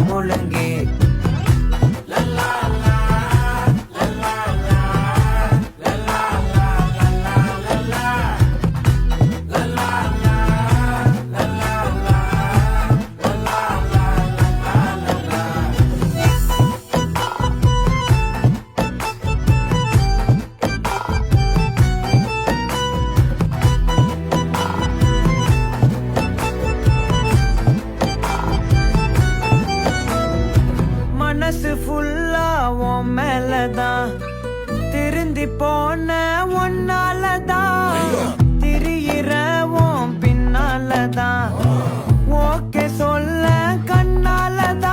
முழங்கி மனசு ஃபுல்லா உன் மேலதான் திருந்தி போன ஒன்னாலதான் திரியிற உன் பின்னாலதான் ஓகே சொல்ல கண்ணாலதான்